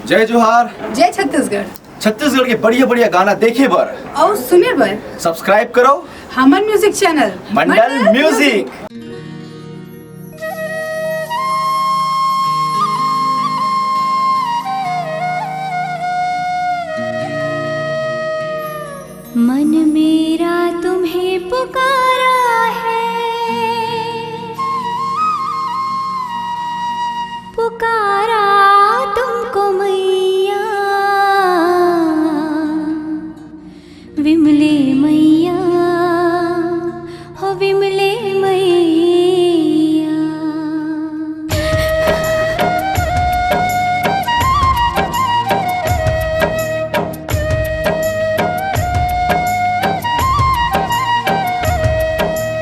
जय जोहार। जय छत्तीसगढ़। छत्तीसगढ़ के बढ़िया बढ़िया गाना देखे बर और सुने बर सब्सक्राइब करो हमन म्यूजिक चैनल मंडल म्यूजिक। मन मेरा तुम्हें पुकारा है, पुकारा तुमको मैया, विमले मैया हो विमले मैया।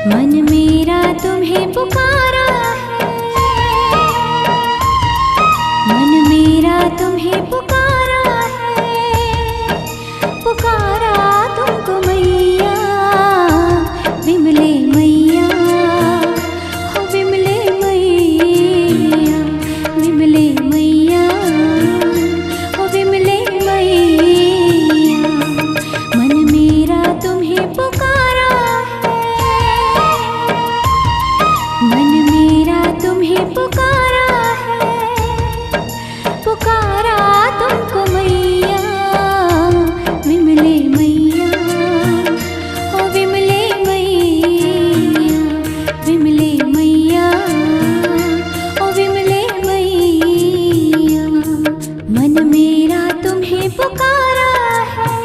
मन मेरा तुम्हें पुकारा है, मन मेरा तुम्हें पुकारा है, पुकारा तुमको मैया, विमले मैया हो विमले मैया, विमले मैया हो विमले मैया। मन मेरा तुम्हें पुकारा है, मन मेरा तुम्हें पुकारा है, पुकारा तुमको मैया, विमले मैया हो विमले मैया, विमले मैया हो विमले मैया। मन मेरा तुम्हें पुकारा है।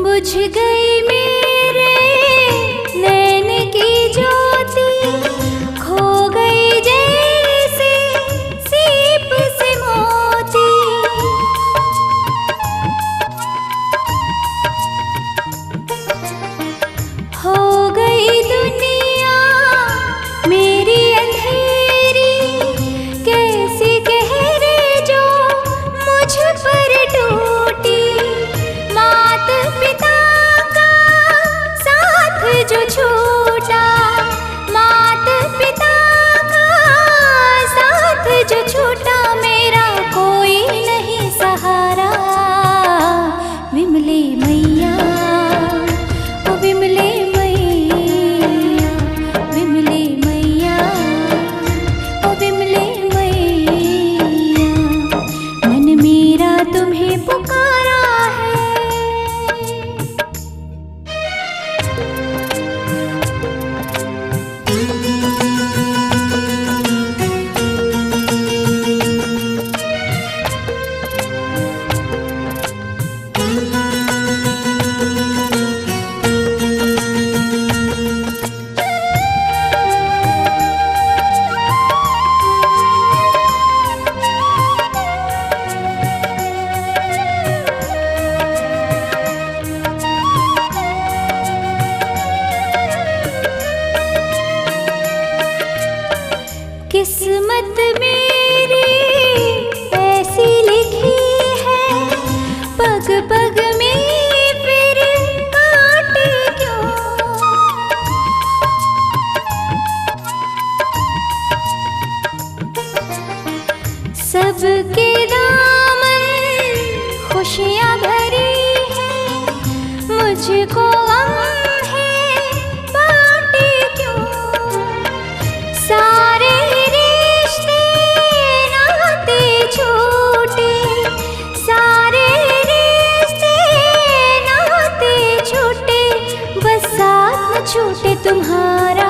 बुझ गई मेरे नैन की ज्योति, खो गई जैसे सीप से मोती। हो गई दुनिया मेरी अंधेरी, कैसी कहरे जो मुझ पर टूटी। मात पिता का साथ जो छूटा, मात पिता का साथ जो छूटा, मेरा कोई नहीं सहारा, विमले मैया ओ विमले मैया, विमले मैया ओ विमले मैया। मन मेरा तुम्हें पुकारा है। किस्मत मेरी ऐसी लिखी है, पग पग में फिर काटे क्यों। सबके दामन खुशियाँ भरी है, मुझको गम है बाटे क्यों। सारे रिश्ते नाते छूटे, सारे रिश्ते नाते छूटे, बस साथ न छूटे तुम्हारा,